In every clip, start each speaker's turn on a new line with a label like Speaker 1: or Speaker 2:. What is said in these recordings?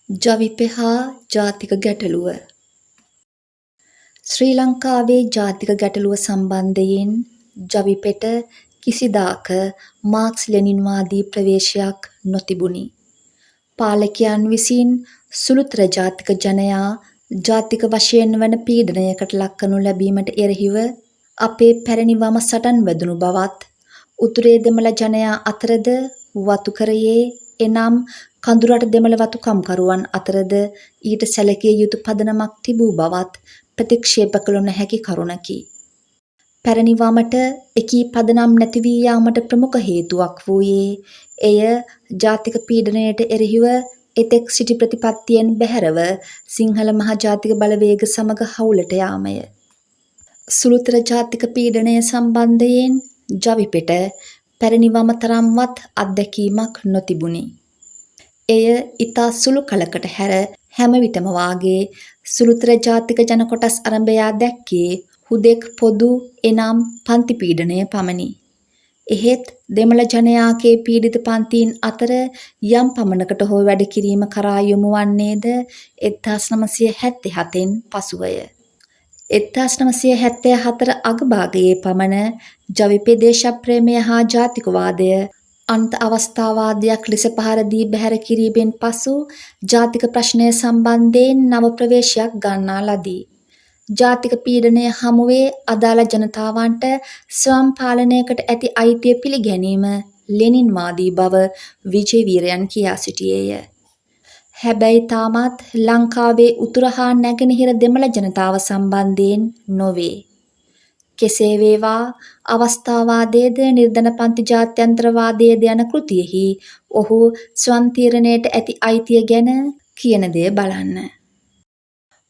Speaker 1: ජවිපෙ හා ජාතික ගැටලුව ශ්‍රී ලංකාවේ ජාතික ගැටලුව සම්බන්ධයෙන් ජවිපෙට කිසිදාක මාක්ස් ලෙනින්වාදී ප්‍රවේශයක් නොතිබුණි. පාලකයන් විසින් සුළුතර ජාතික ජනයා ජාතික වශයෙන් වන පීඩනයකට ලක්කනු ලැබීමට එරෙහිව අපේ පැරණි වම සටන් වැදුණු බවත් උතුරේ දෙමළ ජනයා අතරද වතුකරයේ එනම් කඳුරට දෙමළ වතු කම්කරුවන් අතරද ඊට සැලකිය යුතු පදනමක් තිබූ බවත් ප්‍රතික්ෂේප කළ නොහැකි කරුණකි. පැරණි වමට එකී පදනම් නැති වී යාමට ප්‍රමුඛ හේතුවක් වූයේ එය ජාතික පීඩනයට එරෙහිව එතෙක් සිටි ප්‍රතිපත්තියෙන් බැහැරව සිංහල මහ ජාතික බලවේග සමග හවුලට යාමය. සුළුතර ජාතික පීඩනය සම්බන්ධයෙන් ජවිපෙට පැරණි වම තරම්වත් අත්දැකීමක් නොතිබුණි. එය ඉතා සුළු කලකට හැර හැම විටම වාගේ සුළුතර ජාතික ජන කොටස් අරඹයා දැක්කේ හුදෙක් පොදු එනම් පන්ති පීඩනය පමණි. එහෙත් දෙමළ ජනයාගේ පීඩිත පන්තීන් අතර යම් පමණකට හෝ වැඩ කිරීම කරා යොමු වන්නේද 1977න් පසුවය. 1974 අගභාගයේ පමණ ජවිපේ දේශප්‍රේමය හා ජාතිකවාදය අන්ත අවස්ථාවාදයක් ලෙස පහර දී බැහැර කිරීමෙන් පසු ජාතික ප්‍රශ්නය සම්බන්ධයෙන් නව ප්‍රවේශයක් ගන්නා ලදී. ජාතික පීඩනය හමුවේ අදාළ ජනතාවන්ට ස්වයං පාලනයකට ඇති අයිතිය පිළිගැනීම ලෙනින්වාදී බව විජේවීරයන් කියා සිටියේය. හැබැයි තාමත් ලංකාවේ උතුර හා නැගෙනහිර දෙමළ ජනතාව සම්බන්ධයෙන් නොවේ. කෙසේ වේවා අවස්ථාවාදයේද නිර්ධනපන්ති ජාත්‍යන්තරවාදයේද යන කෘතියෙහි ඔහු ස්වයං තීරණයට ඇති අයිතිය ගැන කියන දේ බලන්න.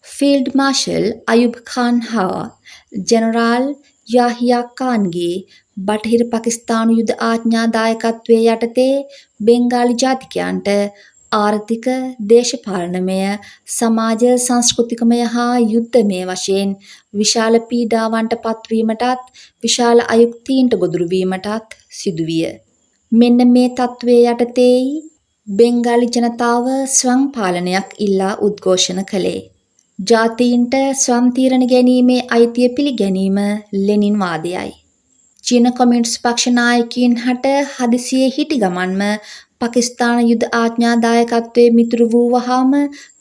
Speaker 1: ෆීල්ඩ් මාර්ෂල් අයුබ් ખાન හා ජෙනරාල් යාහියා ખાන්ගේ බටහිර පාකිස්තානු යුද ආඥා දායකත්වයේ යටතේ බෙන්ගාලි ජාතිකයන්ට ආර්ථික, දේශපාලනමය, සමාජ සංස්කෘතිකමය හා යුද්ධමය වශයෙන් විශාල පීඩාවන්ට පත්වීමටත් විශාල අයුක්තීන්ට ගොදුරු වීමටත් සිදුවිය. මෙන්න මේ තත්ත්වයේ යටතේයි බෙන්ගාලි ජනතාව ස්වයං පාලනයක් ඉල්ලා උද්ඝෝෂණ කළේ. ජාතීන්ට ස්වයං තීරණ ගැනීමේ අයිතිය පිළිගැනීම ලෙනින්වාදයයි. චීන කොමියුනිස්ට් පක්ෂ නායකයින් හට හදිසියේ හිටි ගමන්ම පාකිස්තාන යුද ආඥා දායකත්වයේ මිතුරු වූ වහාම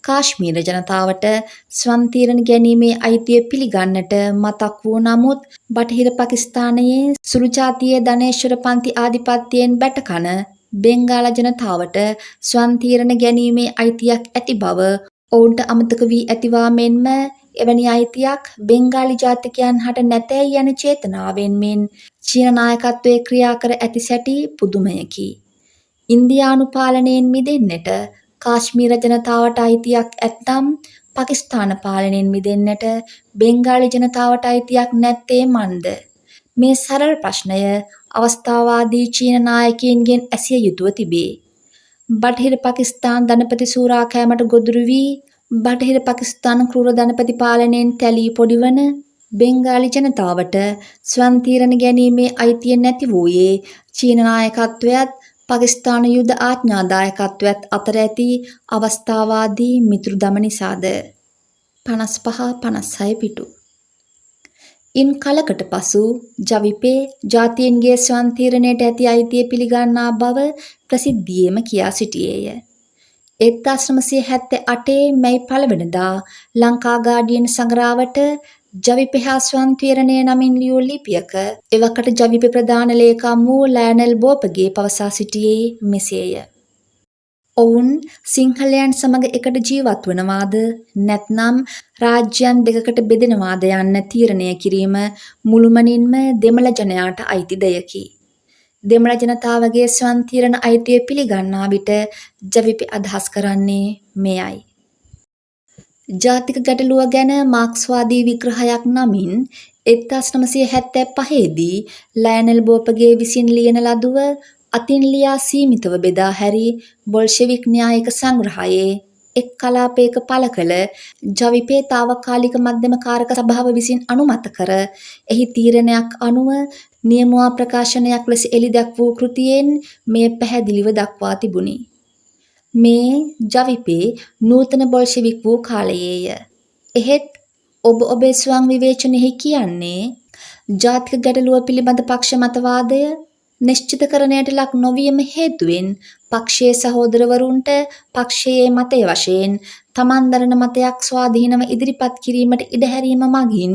Speaker 1: කාශ්මීර ජනතාවට ස්වයං තීරණ ගැනීමේ අයිතිය පිළිගන්නට මතක් වූ නමුත් බටහිර පාකිස්තානයේ සුළු ජාතියේ ධනේශ්වර පන්ති ආධිපත්‍යයෙන් බැටකන බෙන්ගාල ජනතාවට ස්වයං තීරණ ගැනීමේ අයිතියක් ඇති බව ඔවුන්ට අමතක වී ඇතිවා මෙන්ම එවැනි අයිතියක් බෙන්ගාලි ජාතිකයන් හට නැතැයි යන චේතනාවෙන් මෙන් චීන නායකත්වයේ ක්‍රියා කර ඇති සැටි පුදුමයකි. ඉන්දියානු පාලනයෙන් මිදෙන්නට කාශ්මීර ජනතාවට අයිතියක් ඇත්නම් පාකිස්තාන පාලනයෙන් මිදෙන්නට බෙන්ගාලි ජනතාවට අයිතියක් නැත්තේ මන්ද? මේ සරල ප්‍රශ්නය අවස්ථාවාදී චීන නායකයින්ගෙන් ඇසිය යුතුව තිබේ. බටහිර පාකිස්තාන් ධනපති සූරා කෑමට ගොදුරු වී බටහිර පාකිස්තාන ක්‍රූර ධනපති පාලනයෙන් තැලී පොඩිවන බෙන්ගාලි ජනතාවට ස්වයං තීරණ ගැනීමේ අයිතිය නැති වූයේ චීන නායකත්වයත් පාකිස්තාන යුද ආඥා දායකත්වයත් අතර ඇති අවස්ථාවාදී මිතුරුදම නිසාද? 55-56 පිටු. ඉන් කලකට පසු ජවිපේ ජාතීන්ගේ ස්වයං තීරණයට ඇති අයිතිය පිළිගන්නා බව ප්‍රසිද්ධියේම කියා සිටියේය. 1978 මැයි 1 වෙනිදා ලංකා ගාඩියන් සඟරාවට ජවිපේ හා ස්වයං තීරණය නමින් ලියූ ලිපියක එවකට ජවිපේ ප්‍රධාන ලේකම් වූ ලයනල් බෝපගේ පවසා සිටියේ මෙසේය. ඔවුන් සිංහලයන් සමග එකට ජීවත් වනවාද නැත්නම් රාජ්‍යයන් දෙකකට බෙදෙනවාද යන්න තීරණය කිරීම මුළුමනින්ම දෙමළ ජනයාට අයිති දෙයකි. දෙමළ ජනතාවගේ ස්වයං තීරණ අයිතිය පිළිගන්නා විට ජවිපේ අදහස් කරන්නේ මෙයයි. ජාතික ගැටලුව ගැන මාක්ස්වාදී විග්‍රහයක් නමින් 1975 දී ලයනල් බෝපගේ විසින් ලියන ලදුව අතින් ලියා සීමිතව බෙදා හැරි බොල්ෂෙවික් න්‍යායික සංග්‍රහයේ එක් කලාපයක පළ කළ ජවිපේ තාවකාලික මධ්‍යම කාරක සභාව විසින් අනුමත කර එහි තීරණයක් අනුව නියමුවා ප්‍රකාශනයක් ලෙස එළි දැක් වූ කෘතියෙන් මෙය පැහැදිලිව දක්වා තිබුණි. මේ ජවිපේ නූතන බොල්ෂෙවික් වූ කාලයේය. එහෙත් ඔබ ඔබේ ස්වයං විවේචනයෙහි කියන්නේ ජාතික ගැටලුව පිළිබඳ පක්ෂ මතවාදය නිශ්චිතකරණයට ලක් නොවීම හේතුවෙන් පක්ෂයේ සහෝදරවරුන්ට පක්ෂයේ මතය වශයෙන් තමන් දරන මතයක් ස්වාධීනව ඉදිරිපත් කිරීමට ඉඩ හැරීම මගින්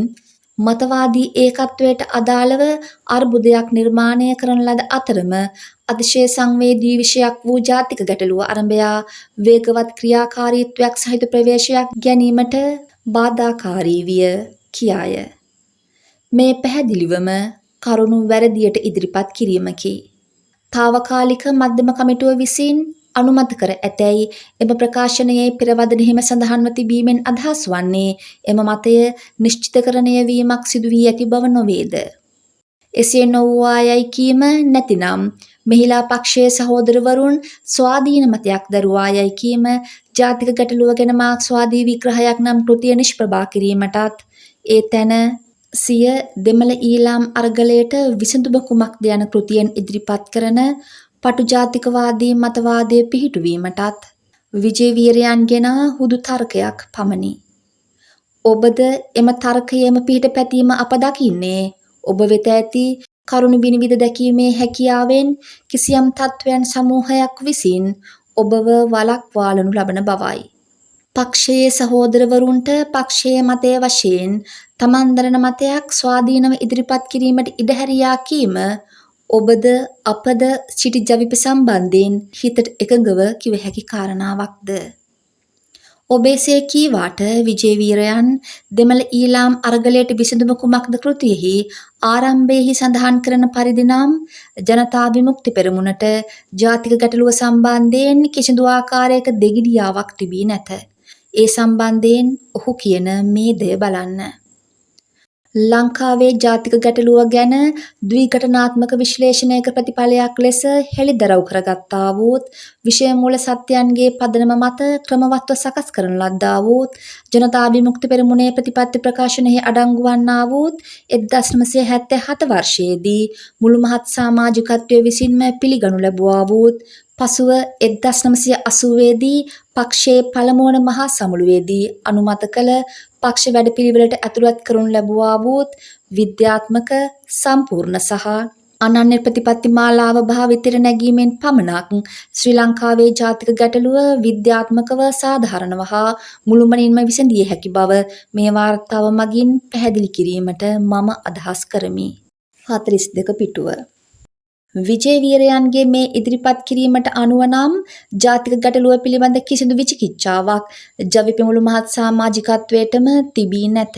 Speaker 1: මතවාදී ඒකත්වයට අදාළව අර්බුදයක් නිර්මාණය කරන ලද අතරම අතිශය සංවේදී විෂයක් වූ ජාතික ගැටලුව අරඹයා වේගවත් ක්‍රියාකාරීත්වයක් සහිත ප්‍රවේශයක් ගැනීමට බාධාකාරී විය කියාය. මේ පැහැදිලිවම කරුණු වැරදියට ඉදිරිපත් කිරීමකි. తాවකාලික මධ්‍යම කමිටුව විසින් අනුමත කර ඇතැයි එම ප්‍රකාශනයේ පෙරවදනෙහිම සඳහන්ව තිබීමෙන් අදහස් වන්නේ එම මතය නිශ්චිතකරණය වීමක් සිදු වී ඇති බව නොවේද. එසේ නොවූවායයි කීම නැතිනම් මෙහිලා පක්ෂයේ සහෝදරවරුන් ස්වාධීන මතයක් දරුවායයි කීම ජාතික ගැටලුව ගැන මාක්ස්වාදී විග්‍රහයක් නම් කෘතිය නිෂ්ප්‍රභා කිරීමටත් ඒ තැන සිය දෙමළ ඊළාම් අරගලයට විසඳුම කුමක්ද යන කෘතියෙන් ඉදිරිපත් කරන පටු ජාතිකවාදී මතවාදය පිහිටුවීමටත් විජේවීරයන් ගෙන හුදු තර්කයක් පමණි. ඔබද එම තර්කයේම පිහිට පැතීම අප දකින්නේ ඔබ වෙත ඇති කරුණු විනිවිද දැකීමේ හැකියාවෙන් කිසියම් තත්වයන් සමූහයක් විසින් ඔබව වළක්වාලනු ලබන බවයි. පක්ෂයේ සහෝදරවරුන්ට පක්ෂයේ මතය වශයෙන් තමන් දරන මතයක් ස්වාධීනව ඉදිරිපත් කිරීමට ඉඩ හැරියා කීම ඔබද අපද සිටි ජවිප සම්බන්ධයෙන් හිතට එකඟව කිව හැකි කාරණාවක්ද. ඔබේසේ කීවාට විජේවීරයන් දෙමළ ඊළාම් අරගලයට විසඳුම කුමක්ද කෘතියෙහි ආරම්භයේහි සඳහන් කරන පරිදි නම් ජනතා විමුක්ති පෙරමුණට ජාතික ගැටලුව සම්බන්ධයෙන් කිසිදු ආකාරයක දෙගිඩියාවක් තිබී නැත. ඒ සම්බන්ධයෙන් ඔහු කියන මේ දය බලන්න. ලංකාවේ ජාතික ගැටලුව ගැන ද්විඝටනාත්මක විශ්ලේෂණයක ප්‍රතිඵලයක් ලෙස හෙළිදරව් කරගත්තා වූත් විෂය මූල සත්‍යයන්ගේ පදනම මත ක්‍රමවත්ව සකස් කරන ලද්දා වූත් ජනතා විමුක්ති පෙරමුණේ ප්‍රතිපත්ති ප්‍රකාශනයේ අඩංගු වන්නා වූත් 1977 වර්ෂයේදී මුළු මහත් සමාජිකත්වයේ විසින්ම පිළිගනු ලැබුවා වූත් පසුව 1980 දී පක්ෂයේ පළමුවන මහා සමුළුවේදී අනුමත කළ පක්ෂ වැඩපිළිවෙලට ඇතුළත් කරනු ලැබුවා වූත් විද්‍යාත්මක සම්පූර්ණ සහ අනන්‍ය ප්‍රතිපත්ති මාලාව භාවිතයට නැගීමෙන් පමණක් ශ්‍රී ලංකාවේ ජාතික ගැටලුව විද්‍යාත්මකව සාධාරණව හා මුළුමනින්ම විසඳිය හැකි බව මේ වාර්තාව මගින් පැහැදිලි කිරීමට මම අදහස් කරමි. 42 පිටුව විජේවීරයන්ගේ මේ ඉදිරිපත් කිරීමට අනුව නම් ජාතික ගැටලුව පිළිබඳ කිසිදු විචිකිච්ඡාවක් ජවිපෙ මුළු මහත් සමාජිකත්වයටම තිබී නැත.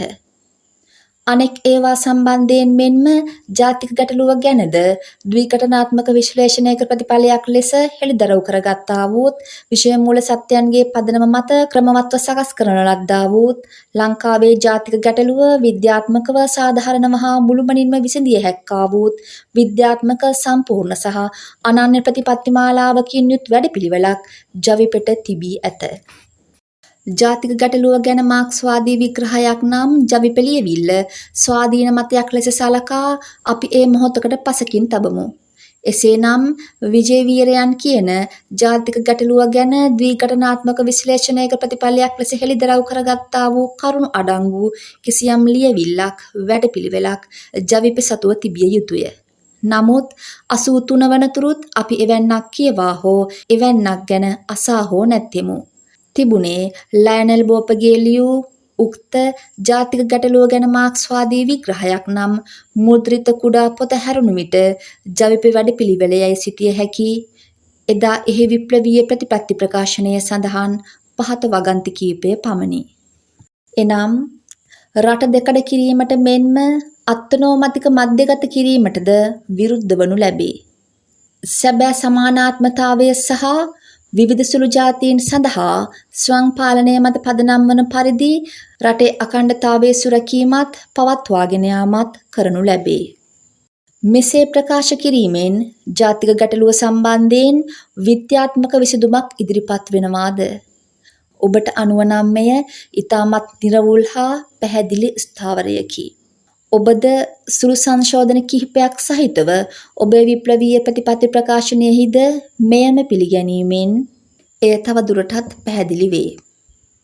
Speaker 1: අනෙක් ඒවා සම්බන්ධයෙන් මෙන්ම ජාතික ගැටලුව ගැනද ද්විඝටනාත්මක විශ්ලේෂණයක ප්‍රතිඵලයක් ලෙස හෙළිදරව් කරගත්තා වූත් විෂය මූල සත්‍යයන්ගේ පදනම මත ක්‍රමවත්ව සකස් කරන ලද්දා වූත් ලංකාවේ ජාතික ගැටලුව විද්‍යාත්මකව සාධාරණව හා මුළුමනින්ම විසඳිය හැක්කා වූත් විද්‍යාත්මක සම්පූර්ණ සහ අනන්‍ය ප්‍රතිපත්ති මාලාවකින් යුත් වැඩපිළිවෙලක් ජවිපෙට තිබී ඇත. ජාතික ගැටලුව ගැන මාක්ස්වාදී විග්‍රහයක් නම් ජවිපෙ ලියවිල්ල ස්වාධීන මතයක් ලෙස සලකා අපි ඒ මොහොතකට පසකින් තබමු. එසේනම් විජේවීරයන් කියන ජාතික ගැටලුව ගැන ද්විඝටනාත්මක විශ්ලේෂණයක ප්‍රතිඵලයක් ලෙස හෙළිදරව් කරගත්තා වූ කරුණු අඩංගු කිසියම් ලියවිල්ලක් වැඩපිළිවෙලක් ජවිපෙ සතුව තිබිය යුතුය. නමුත් 83 වනතුරුත් අපි එවැන්නක් කියවා හෝ එවැන්නක් ගැන අසා හෝ නැත්තෙමු. තිබුණේ ලයනල් බෝපගේ ලියූ උක්ත ජාතික ගැටලුව ගැන මාක්ස්වාදී විග්‍රහයක් නම් මුද්‍රිත කුඩා පොත හැරුණු විට ජවිපෙ වැඩපිළිවෙලයයි සිටිය හැකි එදා එහි විප්ලවීය ප්‍රතිපත්ති ප්‍රකාශනය සඳහන් පහත වගන්ති කීපය පමණි. එනම් රට දෙකඩ කිරීමට මෙන්ම අත්නෝමතික මධ්‍යගත කිරීමටද විරුද්ධ වනු ලැබේ. සැබෑ සමානාත්මතාවය සහ විවිධ සුළු ජාතීන් සඳහා ස්වයං පාලනය මත පදනම් වන පරිදි රටේ අඛණ්ඩතාවයේ සුරැකීමත් පවත්වාගෙන යාමත් කරනු ලැබේ. මෙසේ ප්‍රකාශ කිරීමෙන් ජාතික ගැටලුව සම්බන්ධයෙන් විද්‍යාත්මක විසඳුමක් ඉදිරිපත් වෙනවාද? ඔබට අනුව නම් මෙය ඉතාමත් නිර්වුල් හා පැහැදිලි ස්ථාවරයකි. ඔබද සුළු සංශෝධන කිහිපයක් සහිතව ඔබේ විප්ලවීය ප්‍රතිපත්ති ප්‍රකාශනයෙහිද මෙයම පිළිගැනීමෙන් එය තව දුරටත් පැහැදිලි වේ.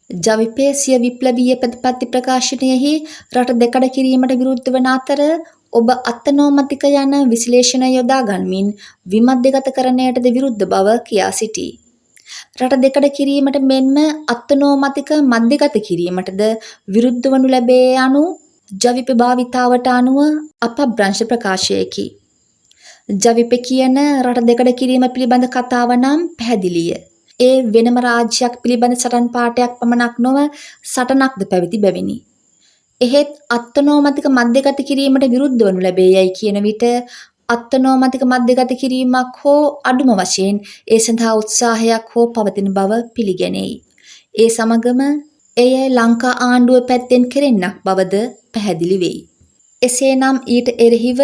Speaker 1: ජවිපේ සිය විප්ලවීය ප්‍රතිපත්ති ප්‍රකාශනයෙහි රට දෙකඩ කිරීමට විරුද්ධ වන අතර ඔබ අත්නෝමතික යන විශ්ලේෂණ යොදා ගනිමින් විමධ්‍යගතකරණයටද විරුද්ධ බව කියා සිටී. රට දෙකඩ කිරීමට මෙන්ම අත්නෝමතික මධ්‍යගත කිරීමටද විරුද්ධ වනු ලැබේ යනු ජවිප භාවිතාවට අනුව අපභ්‍රංශ ප්‍රකාශයකි. ජවිප කියන රට දෙකඩ කිරීම පිළිබඳ කතාව නම් පැහැදිලිය. ඒ වෙනම රාජ්‍යයක් පිළිබඳ සටන් පාඨයක් පමණක් නොව සටනක්ද පැවති බැවිනි. එහෙත් අත්නෝමතික මධ්‍යගත කිරීමට විරුද්ධ වනු ලැබේ යයි කියන විට අත්නෝමතික මධ්‍යගත කිරීමක් හෝ අඩුම වශයෙන් ඒ සඳහා උත්සාහයක් හෝ පවතින බව පිළිගැනෙයි. ඒ සමගම එය ලංකා ආණ්ඩුව පැත්තෙන් කෙරෙන්නක් බවද පැහැදිලි වෙයි. එසේනම් ඊට එරෙහිව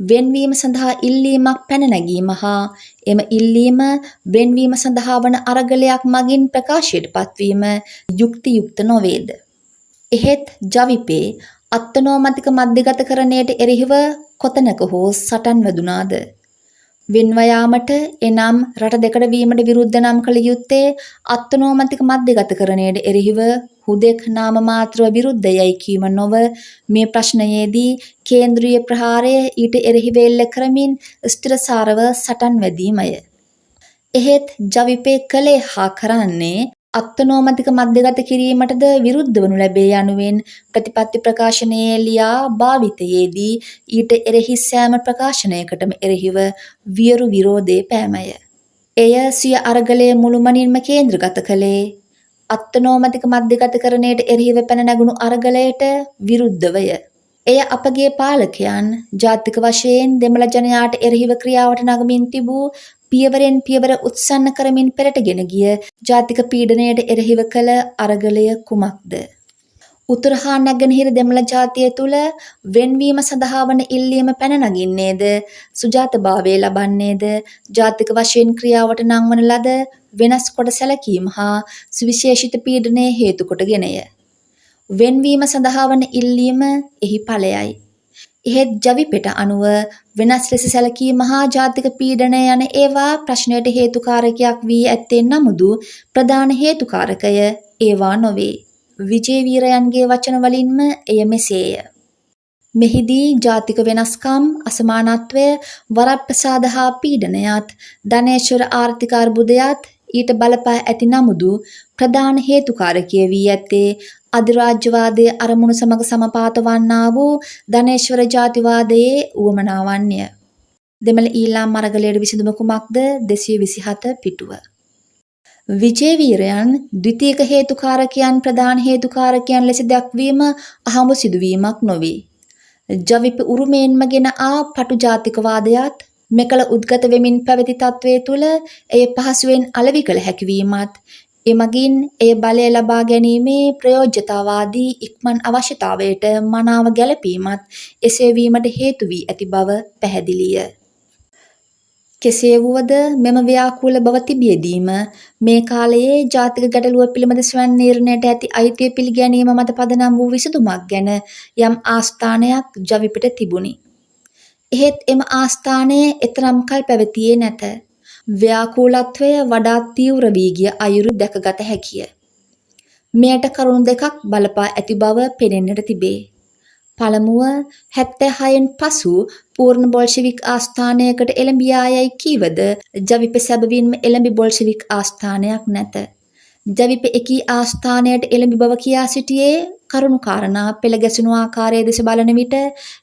Speaker 1: වෙන්වීම සඳහා ඉල්ලීමක් පැන නැගීම හා එම ඉල්ලීම වෙන්වීම සඳහා වන අරගලයක් මගින් ප්‍රකාශයට පත්වීම යුක්තියුක්ත නොවේද. එහෙත් ජවිපේ අත්නෝමතික මධ්‍යගතකරණයට එරෙහිව කොතැනක හෝ සටන් වැදුනාද? වෙන්ව යාමට එනම් රට දෙකඩ වීමට විරුද්ධ නම් කළ යුත්තේ අත්නෝමතික මධ්‍යගතකරණයට එරෙහිව හුදෙක් නාම මාත්‍රව විරුද්ධයයි කීම නොව මේ ප්‍රශ්නයේදී කේන්ද්‍රීය ප්‍රහාරය ඊට එරෙහිව එල්ල කරමින් ස්ථිරසාරව සටන් වැදීමය. එහෙත් ජවිපේ කළේ හා කරන්නේ අත්නෝමතික මධ්‍යගත කිරීමටද විරුද්ධ වනු ලැබේ යනුවෙන් ප්‍රතිපත්ති ප්‍රකාශනයේ ලියා භාවිතයේදී ඊට එරෙහි සෑම ප්‍රකාශනයකටම එරෙහිව වියරු විරෝධයේ පෑමය. එය සිය අරගලයේ මුළුමනින්ම කේන්ද්‍රගත කළේ අත්නෝමතික මධ්‍යගතකරණයට එරෙහිව පැන නැගුණු අරගලයට විරුද්ධවය. එය අපගේ පාලකයන් ජාතික වශයෙන් දෙමළ ජනයාට එරෙහිව ක්‍රියාවට නගමින් තිබූ පියවරෙන් පියවර උත්සන්න කරමින් පෙරටගෙන ගිය ජාතික පීඩනයට එරෙහිව කළ අරගලය කුමක්ද? උතුර හා නැගෙනහිර දෙමළ ජාතිය තුළ වෙන්වීම සඳහා වන ඉල්ලීම පැන නගින්නේද සුජාතභාවය ලබන්නේද ජාතික වශයෙන් ක්‍රියාවට නංවන ලද වෙනස් කොට සැලකීම හා සුවිශේෂිත පීඩනය හේතු කොටගෙනය. වෙන්වීම සඳහා වන ඉල්ලීම එහි ඵලයයි. එහෙත් ජවිපෙට අනුව වෙනස් ලෙස සැලකීම හා ජාතික පීඩනය යන ඒවා ප්‍රශ්නයට හේතුකාරකයක් වී ඇත්තේ නමුදු ප්‍රධාන හේතුකාරකය ඒවා නොවේ. විජේවීරයන්ගේ වචන වලින්ම එය මෙසේය. මෙහිදී ජාතික වෙනස්කම් අසමානත්වය වරප්‍රසාද හා පීඩනයත් ධනේශ්වර ආර්ථික අර්බුදයත් ඊට බලපා ඇති නමුදු ප්‍රධාන හේතුකාරකය වී ඇත්තේ අධිරාජ්‍යවාදයේ අරමුණු සමග සමපාත වන්නා වූ ධනේශ්වර ජාතිවාදයේ උවමනාවන්ය. දෙමළ ඊළාම් අරගලයට විසඳුම කුමක්ද? 227 පිටුව. විජේවීරයන් ද්විතීයික හේතුකාරකයන් ප්‍රධාන හේතුකාරකයන් ලෙස දැක්වීම අහඹු සිදුවීමක් නොවේ. ජවිප උරුමයෙන්ම ගෙන ආ පටු ජාතිකවාදයත් මෙකල උද්ගත වෙමින් පැවති තත්වයේ තුල එය පහසුවෙන් අලෙවි කළ හැකි වීමත් එමගින් එය බලය ලබා ගැනීමේ ප්‍රයෝජ්‍යතාවාදී ඉක්මන් අවශ්‍යතාවයට මනාව ගැලපීමත් එසේ වීමට හේතු වී ඇති බව පැහැදිලිය. කෙසේ වුවද මෙම ව්‍යාකූල බව තිබියදීම මේ කාලයේ ජාතික ගැටලුව පිළිබඳ ස්වයං නිර්ණයට ඇති අයිතිය පිළිගැනීම මත පදනම් වූ විසඳුමක් ගැන යම් ආස්ථානයක් ජවිපෙට තිබුණි. එහෙත් එම ආස්ථානය එතරම් කල් පැවතියේ නැත. ව්‍යාකූලත්වය වඩාත් තීව්‍ර වී ගිය අයුරු දැකගත හැකිය. මෙයට කරුණු දෙකක් බලපා ඇති බව පෙනෙන්නට තිබේ. පළමුව 76න් පසු පූර්ණ බොල්ෂෙවික් ආස්ථානයකට එළඹියායයි කීවද ජවිප සැබවින්ම එළඹි බොල්ෂෙවික් ආස්ථානයක් නැත. ජවිප එකී ආස්ථානයට එළඹි බව කියා සිටියේ කරුණු කාරණා පෙළ ගැසුණු ආකාරයේ දෙස බලන විට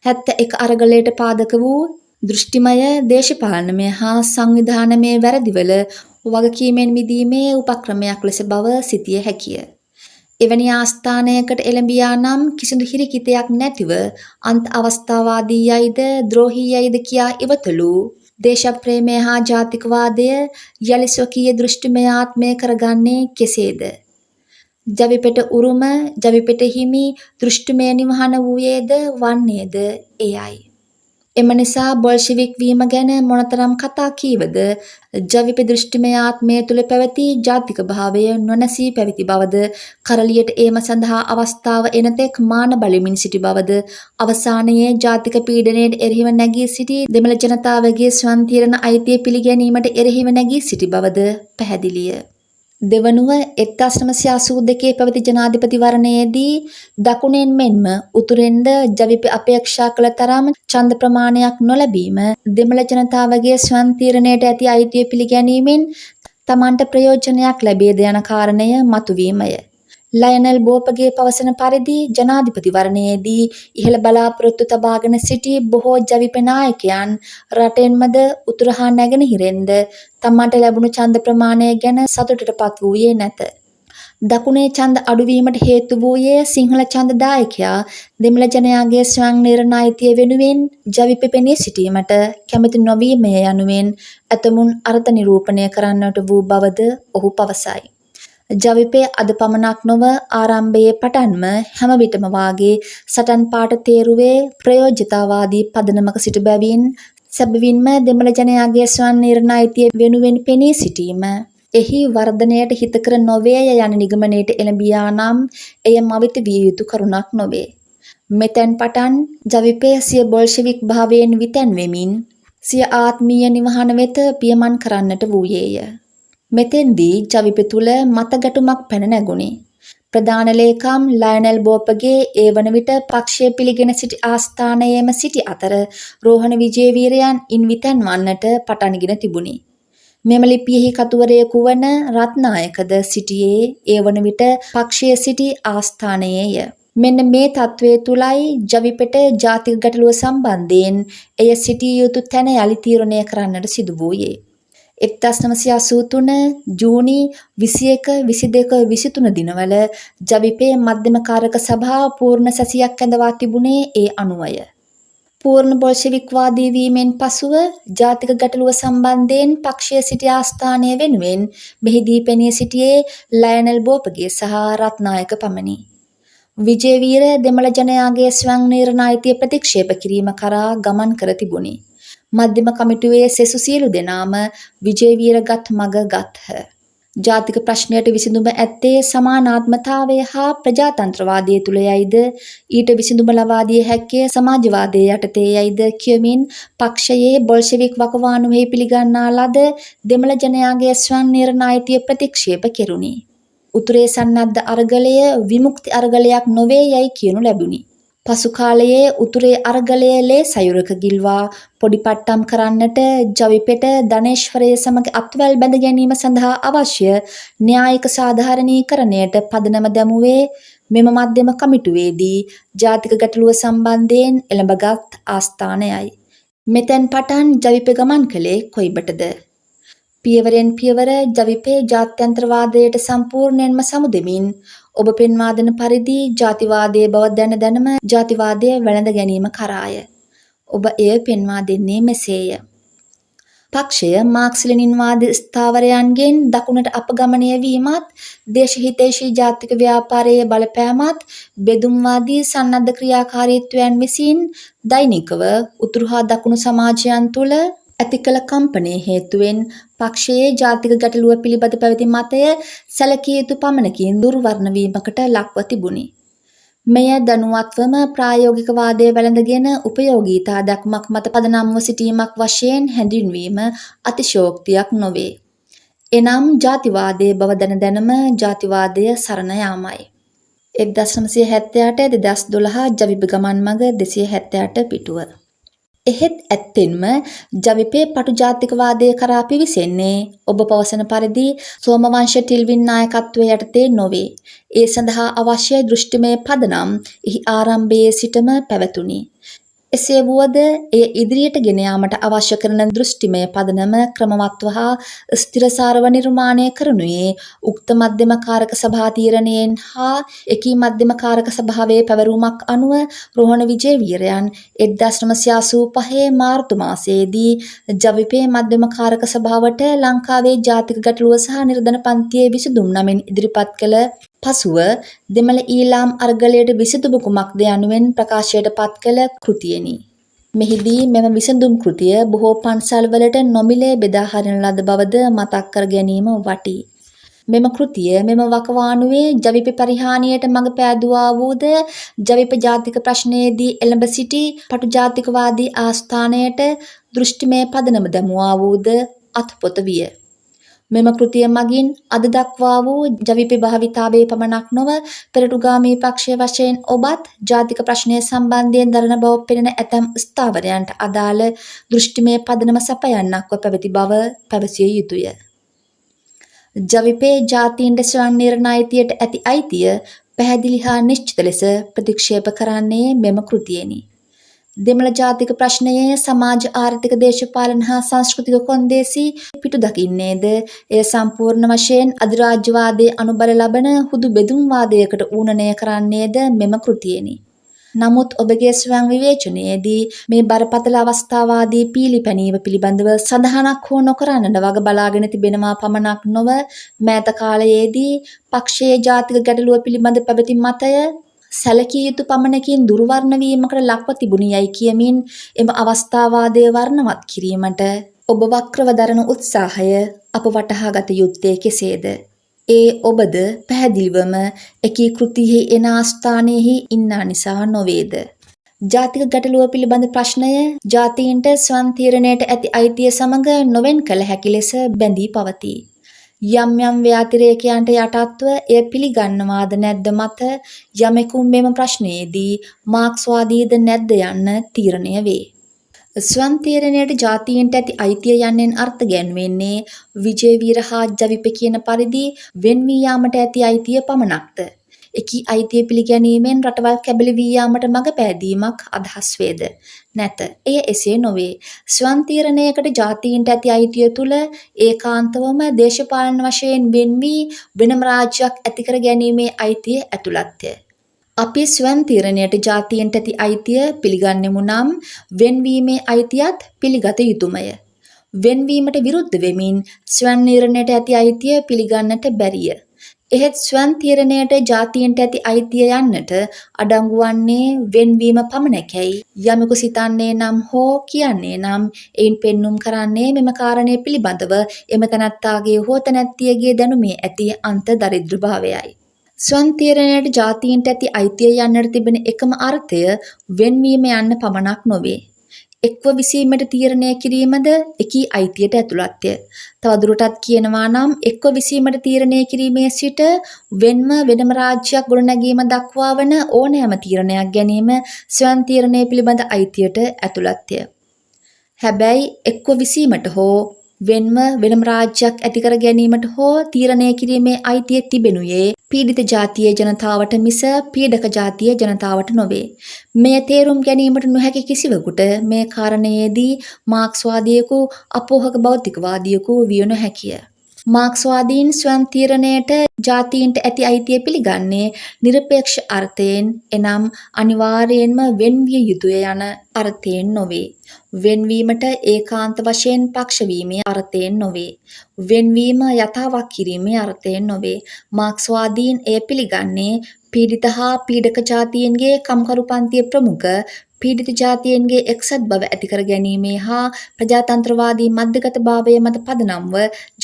Speaker 1: 71 අරගලයට පාදක වූ දෘෂ්ටිමය දේශපාලනමය හා සංවිධානමය වැරදිවල වගකීමෙන් මිදීමේ උපක්‍රමයක් ලෙස බව සිතිය හැකිය. එවැනි ආස්ථානයකට එළඹියා නම් කිසිදු හිරිකිතයක් නැතිව අන්ත අවස්ථාවාදී යයිද ද්‍රෝහී යයිද කියා ඉවතලු දේශප්‍රේමය හා ජාතිකවාදය යලි ස්වකීය දෘෂ්ටිමය ආත්මය කරගන්නේ කෙසේද? ජවිපෙට උරුම ජවිපෙට හිමි දෘෂ්ටිමය නිවහන වූයේද වන්නේද එයයි. එම නිසා බොල්ෂෙවික් වීම ගැන මොනතරම් කතා කීවද ජවිප දෘෂ්ටිමය ආත්මය තුළ පැවති ජාතික භාවය නොනැසී පැවති බවද කරලියට ඒම සඳහා අවස්ථාව එනතෙක් මාන බලමින් සිටි බවද අවසානයේ ජාතික පීඩනයට එරෙහිව නැගී සිටි දෙමළ ජනතාවගේ ස්වයං තීරණ අයිතිය පිළිගැනීමට එරෙහිව නැගී සිටි බවද පැහැදිලිය. දෙවනුව 1982 පැවති ජනාධිපතිවරණයේදී දකුණෙන් මෙන්ම උතුරෙන්ද ජවිපෙ අපේක්ෂා කළ තරම් ඡන්ද ප්‍රමාණයක් නොලැබීම දෙමළ ජනතාවගේ ස්වයං තීරණයට ඇති අයිතිය පිළිගැනීමෙන් තමන්ට ප්‍රයෝජනයක් ලැබේද යන කාරණය මතුවීමය. ලයනල් බෝපගේ පවසන පරිදි ජනාධිපතිවරණයේදී ඉහළ බලාපොරොත්තු තබාගෙන සිටි බොහෝ ජවිපෙ නායකයන් රටෙන්මද උතුර හා නැගෙනහිරෙන්ද තමන්ට ලැබුණු ඡන්ද ප්‍රමාණය ගැන සතුටටපත් වූයේ නැත. දකුණේ ඡන්ද අඩුවීමට හේතු වූයේ සිංහල ඡන්දදායකයා දෙමළ ජනයාගේ ස්වයං නිර්ණායිතිය වෙනුවෙන් ජවිපෙ පෙනී සිටීමට කැමති නොවීමය යනුවෙන් ඇතමුන් අර්ථ නිරූපණය කරන්නට වූ බවද ඔහු පවසයි. ජවිපෙ අද පමණක් නොව ආරම්භයේ පටන්ම හැම විටම වාගේ සටන් පාට තේරුවේ ප්‍රයෝජිතවාදී පදනමක සිට බැවින් සැබවින්ම දෙමළ ජනයාගේ ස්වයං නිර්ණායිතිය වෙනුවෙන් පෙනී සිටීම එහි වර්ධනයට හිතකර නොවේය යන නිගමනයට එළඹියා නම් එය මවිත විය යුතු කරුණක් නොවේ. මෙතැන් පටන් ජවිපෙ සිය බොල්ෂෙවික් භාවයෙන් විතැන් වෙමින් සිය ආත්මීය නිවහන වෙත පියමන් කරන්නට වූයේය. මෙතෙන්දී ජවිපෙ තුල මතගැටුමක් පැන නැගුණි. ප්‍රධාන ලේකම් ලයනල් බෝපගේ ඒ වන විට පක්ෂය පිළිගෙන සිටි ආස්ථානයේම සිටි අතර රෝහණ විජේවීරයන් ඉන් විතැන් වන්නට පටන්ගෙන තිබුණි. මෙම ලිපියෙහි කතුවරයෙකු වන රත්නායකද සිටියේ ඒ වන විට පක්ෂයේ සිටි ආස්ථානයේය. මෙන්න මේ තත්වයේ තුලයි ජවිපෙට ජාතික ගැටලුව සම්බන්ධයෙන් එය සිටිය යුතු තැන යලි තීරණය කරන්නට සිදු වූයේ. 1983 ජූනි 21, 22, 23 දිනවල ජවිපේ මධ්‍යම කාරක සභාව පූර්ණ සැසියක් ඇඳවා තිබුණේ ඒ අනුවය. පූර්ණ බොල්ෂෙවික්වාදී වීමෙන් පසුව ජාතික ගැටලුව සම්බන්ධයෙන් පක්ෂයේ සිටි ආස්ථානය වෙනුවෙන් මෙහිදී පෙනී සිටියේ ලයනල් බෝපගේ සහ රත්නායක පමණි. විජේවීර දෙමළ ජනයාගේ ස්වයං නිර්ණායිතිය ප්‍රතික්ෂේප කිරීම කරා ගමන් කර තිබුණි. මධ්‍යම කමිටුවේ සෙසු සියලු දෙනාම විජේවීරගත් මග ගත්හ. ජාතික ප්‍රශ්නයට විසඳුම ඇත්තේ සමානාත්මතාවය හා ප්‍රජාතන්ත්‍රවාදය තුල යයිද ඊට විසඳුම ලබා දිය හැක්කේ සමාජවාදයේ යටතේ යයිද කියමින් පක්ෂයේ බොල්ෂෙවික් වකවානුවෙහි පිළිගන්නා ලද දෙමළ ජනයාගේ ස්වයං නිර්ණායිතිය ප්‍රතික්ෂේප කෙරුණි. උතුරේ සන්නද්ධ අරගලය විමුක්ති අරගලයක් නොවේ යයි කියනු ලැබුණි. පසු කාලයේ උතුරේ අරගලය ලේ සයුරක ගිල්වා පොඩි පට්ටම් කරන්නට ජවිපෙට ධනේශ්වරය සමග අත්වැල් බැඳ ගැනීම සඳහා අවශ්‍ය න්‍යායික සාධාරණීකරණයට පදනම දැමුවේ මෙම මධ්‍යම කමිටුවේදී ජාතික ගැටලුව සම්බන්ධයෙන් එළඹගත් ආස්ථානයයි. මෙතැන් පටන් ජවිපෙ ගමන් කළේ කොයිබටද? පියවරෙන් පියවර ජවිපේ ජාත්‍යන්තරවාදයට සම්පූර්ණයෙන්ම සමුදෙමින් ඔබ පෙන්වා දෙන පරිදි ජාතිවාදයේ බව දැන දැනම ජාතිවාදය වැළඳ ගැනීම කරාය. ඔබ එය පෙන්වා දෙන්නේ මෙසේය. පක්ෂය මාක්ස් ලෙනින්වාද ස්ථාවරයන්ගෙන් දකුණට අපගමනය වීමත්, දේශහිතෛෂී ජාතික ව්‍යාපාරයේ බලපෑමත්, බෙදුම්වාදී සන්නද්ධ ක්‍රියාකාරීත්වයන් විසින් දෛනිකව උතුරු හා දකුණු සමාජයන් තුළ ඇති කළ කම්පනයේ හේතුවෙන් පක්ෂයේ ජාතික ගැටලුව පිළිබඳ පැවති මතය සැලකිය යුතු පමණකින් දුර්වර්ණ වීමකට ලක්ව තිබුණි. මෙය දැනුවත්වම ප්‍රායෝගිකවාදය වැළඳගෙන උපයෝගීතා දක්මක් මත පදනම්ව සිටීමක් වශයෙන් හැඳින්වීම අතිශෝක්තියක් නොවේ. එනම් ජාතිවාදයේ බව දැන දැනම ජාතිවාදය සරණ යාමයි. 1978 2012 ජවිප ගමන් මඟ 278 පිටුව. එහෙත් ඇත්තෙන්ම ජවිපේ පටු ජාතිකවාදය කරා පිවිසෙන්නේ ඔබ පවසන පරිදි සෝමවංශ ටිල්වින් නායකත්වය යටතේ නොවේ. ඒ සඳහා අවශ්‍ය දෘෂ්ටිමය පදනම් එහි ආරම්භයේ සිටම පැවතුණි. එසේ වුවද එය ඉදිරියට ගෙන යාමට අවශ්‍ය කරන දෘෂ්ටිමය පදනම ක්‍රමවත්ව හා ස්ථිරසාරව නිර්මාණය කරනුයේ උක්ත මධ්‍යම කාරක සභා තීරණයෙන් හා එකී මධ්‍යම කාරක සභාවේ පැවරුමක් අනුව රෝහණ විජේවීරයන් 1985 මාර්තු මාසයේදී ජවිපේ මධ්‍යම කාරක සභාවට ලංකාවේ ජාතික ගැටලුව සහ නිර්ධන පන්තියේ විසඳුම් නමින් ඉදිරිපත් කළ පසුව දෙමළ ඊළාම් අරගලයට විසඳුම කුමක්ද යනුවෙන් ප්‍රකාශයට පත් කළ කෘතියෙනි. මෙහිදී මෙම විසඳුම් කෘතිය බොහෝ පන්සල්වලට නොමිලේ බෙදා හරින ලද බවද මතක් කර ගැනීම වටී. මෙම කෘතිය මෙම වකවානුවේ ජවිප පරිහානියට මඟ පෑදුවා වූද ජවිප ජාතික ප්‍රශ්නයේදී එළඹ සිටි පටු ජාතිකවාදී ආස්ථානයට දෘෂ්ටිමය පදනම දැමුවා වූද අත්පොත විය. මෙම කෘතිය මගින් අද දක්වා වූ ජවිපේ භාවිතාවේ පමණක් නොව පෙරටුගාමී පක්ෂය වශයෙන් ඔබත් ජාතික ප්‍රශ්නය සම්බන්ධයෙන් දරන බව පෙනෙන ඇතැම් ස්ථාවරයන්ට අදාළ දෘෂ්ටිමය පදනම සපයන්නක්ව පැවති බව පැවසිය යුතුය. ජවිපේ ජාතීන්ට ස්වයං නිර්ණය අයිතියට ඇති අයිතිය පැහැදිලි හා නිශ්චිත ලෙස ප්‍රතික්ෂේප කරන්නේ මෙම කෘතියෙනි. දෙමළ ජාතික ප්‍රශ්නයේ සමාජ ආර්ථික දේශපාලන හා සංස්කෘතික කොන්දේසි පිටු දකින්නේද එය සම්පූර්ණ වශයෙන් අධිරාජ්‍යවාදයේ අනුබල ලබන හුදු බෙදුම් වාදයකට ඌනනය කරන්නේද මෙම කෘතියෙනි. නමුත් ඔබගේ ස්වයං විවේචනයේදී මේ බරපතල අවස්ථාවාදී පීලිපැනීම පිළිබඳව සඳහනක් හෝ නොකරන්නට වග බලාගෙන තිබෙනවා පමණක් නොව මෑත කාලයේදී පක්ෂයේ ජාතික ගැටලුව පිළිබඳ පැවති මතය සැලකිය යුතු පමණකින් දුර්වර්ණ වීමකට ලක්ව තිබුණි යයි කියමින් එම අවස්ථාවාදය වර්ණවත් කිරීමට ඔබ වක්‍රව දරන උත්සාහය අප වටහා ගත යුත්තේ කෙසේද? ඒ ඔබද පැහැදිලිවම එකී කෘතියෙහි එන ආස්ථානයෙහි ඉන්නා නිසා නොවේද? ජාතික ගැටලුව පිළිබඳ ප්‍රශ්නය ජාතීන්ට ස්වයං තීරණයට ඇති අයිතිය සමග නොවෙන් කළ හැකි ලෙස බැඳී පවතී. යම් යම් ව්‍යාතිරේකයන්ට යටත්ව එය පිළිගන්නවාද නැද්ද මත යමෙකු මෙම ප්‍රශ්නයේදී මාක්ස්වාදීද නැද්ද යන්න තීරණය වේ. ස්වයං තීරණයට ජාතීන්ට ඇති අයිතිය යන්නෙන් අර්ථ ගැන්වෙන්නේ විජේවීර හා ජවිපේ කියන පරිදි වෙන් වී යාමට ඇති අයිතිය පමණක්ද? එකී අයිතිය පිළිගැනීමෙන් රටවල් කැබලි වී යාමට මඟ පෑදීමක් අදහස් වේද? නැත. එය එසේ නොවේ. ස්වයං තීරණයකට ජාතීන්ට ඇති අයිතිය තුල ඒකාන්තවම දේශපාලන වශයෙන් වෙන් වී වෙනම රාජ්‍යයක් ඇති කර ගැනීමේ අයිතිය ඇතුළත්ය. අපි ස්වයං තීරණයට ජාතීන්ට ඇති අයිතිය පිළිගන්නෙමු නම් වෙන්වීමේ අයිතියත් පිළිගත යුතුමය. වෙන්වීමට විරුද්ධ වෙමින් ස්වයං නිර්ණයට ඇති අයිතිය පිළිගන්නට බැරිය. එහෙත් ස්වයං තීරණයට ජාතීන්ට ඇති අයිතිය යන්නට අඩංගු වන්නේ වෙන්වීම පමණකයි යමෙකු සිතන්නේ නම් හෝ කියන්නේ නම් එයින් පෙන්눔 කරන්නේ මෙම කාරණය පිළිබඳව එම තනත්තාගේ හෝ තනත්තියගේ දැනුමේ ඇති අන්ත දරිද්‍රභාවයයි. ස්වයං තීරණයට ජාතීන්ට ඇති අයිතිය යන්නට තිබෙන එකම අර්ථය වෙන්වීම යන්න පමණක් නොවේ. එක්ව විසීමට තීරණය කිරීමද එකී අයිතියට ඇතුළත්ය. තවදුරටත් කියනවා නම් එක්ව විසීමට තීරණය කිරීමේ සිට වෙන්ම වෙනම රාජ්‍යයක් ගොඩනැගීම දක්වා වන ඕනෑම තීරණයක් ගැනීම ස්වයං තීරණය පිළිබඳ අයිතියට ඇතුළත්ය. හැබැයි එක්ව විසීමට හෝ වෙන්ම වෙනම රාජ්‍යයක් ඇති කර ගැනීමට හෝ තීරණය කිරීමේ අයිතිය තිබෙනුයේ පීඩිත ජාතියේ ජනතාවට මිස පීඩක ජාතියේ ජනතාවට නොවේ. මෙය තේරුම් ගැනීමට නොහැකි කිසිවෙකුට මේ කාරණයේදී මාක්ස්වාදියෙකු අපෝහක භෞතිකවාදියෙකු විය නොහැකිය. මාක්ස්වාදීන් ස්වයං තීරණයට ජාතීන්ට ඇති අයිතිය පිළිගන්නේ නිරපේක්ෂ අර්ථයෙන් එනම් අනිවාර්යයෙන්ම වෙන්විය යුතුය යන අර්ථයෙන් නොවේ. වෙන්වීමට ඒකාන්ත වශයෙන් පක්ෂ වීමේ අර්ථයෙන් නොවේ. වෙන්වීම යථාවක් කිරීමේ අර්ථයෙන් නොවේ. මාක්ස්වාදීන් එය පිළිගන්නේ පීඩිත හා පීඩක ජාතීන්ගේ කම්කරු පන්තිය ප්‍රමුඛ පීඩිත ජාතීන්ගේ එක්සත් බව ඇති කර ගැනීමේ හා ප්‍රජාතන්ත්‍රවාදී මධ්‍යගත භාවය මත පදනම්ව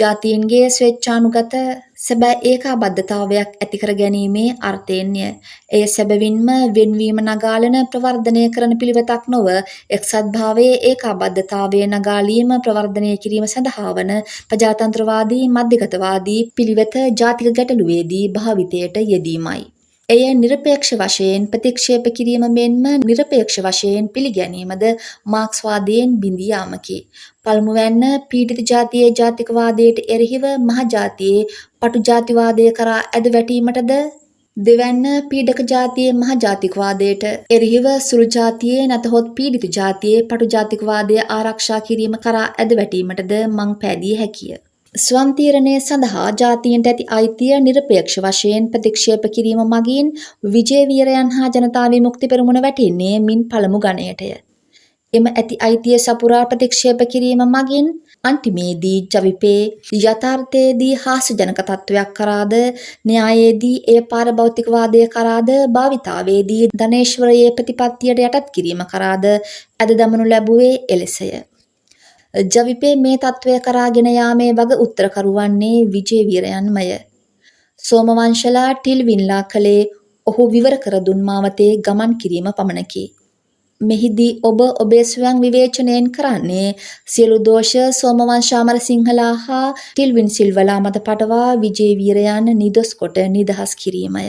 Speaker 1: ජාතීන්ගේ ස්වේච්ඡානුගත සැබෑ ඒකාබද්ධතාවයක් ඇති කර ගැනීමේ අර්ථයෙන්ය. එය සැබවින්ම වෙන්වීම නගාලන ප්‍රවර්ධනය කරන පිළිවෙතක් නොව එක්සත් භාවයේ ඒකාබද්ධතාවය නගාලීම ප්‍රවර්ධනය කිරීම සඳහා වන ප්‍රජාතන්ත්‍රවාදී මධ්‍යගතවාදී පිළිවෙත ජාතික ගැටලුවේදී භාවිතයට යෙදීමයි. එය නිරපේක්ෂ වශයෙන් ප්‍රතික්ෂේප කිරීම මෙන්ම නිරපේක්ෂ වශයෙන් පිළිගැනීමද මාක්ස්වාදයෙන් බිඳී යාමකි. පළමුවැන්න පීඩිත ජාතියේ ජාතිකවාදයට එරෙහිව මහජාතියේ පටු ජාතිවාදය කරා ඇද වැටීමටද දෙවැන්න පීඩක ජාතියේ මහජාතිකවාදයට එරෙහිව සුළු ජාතියේ නැතහොත් පීඩිත ජාතියේ පටු ජාතිකවාදය ආරක්ෂා කිරීම කරා ඇද වැටීමටද මං පෑදිය හැකිය. ස්වයං තීරණය සඳහා ජාතීන්ට ඇති අයිතිය නිරපේක්ෂ වශයෙන් ප්‍රතික්ෂේප කිරීම මගින් විජේවීරයන් හා ජනතා විමුක්ති පෙරමුණ වැටෙන්නේ මින් පළමු ගණයටය. එම ඇති අයිතිය සපුරා ප්‍රතික්ෂේප කිරීම මගින් අන්තිමේදී ජවිපේ යථාර්ථයේදී හාස්‍යජනක තත්වයක් කරාද න්‍යායයේදී එය පාරභෞතිකවාදය කරාද භාවිතාවේදී ධනේශ්වරයේ ප්‍රතිපත්තියට යටත් කිරීම කරාද ඇද දමනු ලැබුවේ එලෙසය. ජවිපේ මේ තත්වය කරාගෙන යාමේ වග උත්තරකරුවන්නේ විජේවීරයන්මය. සෝමවංශලා ටිල්වින්ලා කළේ ඔහු විවර කර දුන් මාවතේ ගමන් කිරීම පමණකි. මෙහිදී ඔබ ඔබේ ස්වයං විවේචනයෙන් කරන්නේ සියලු දෝෂ සෝමවංශ අමරසිංහලා හා ටිල්වින් සිල්වලා මත පටවා විජේ වීරයන් නිදොස් කොට නිදහස් කිරීමය.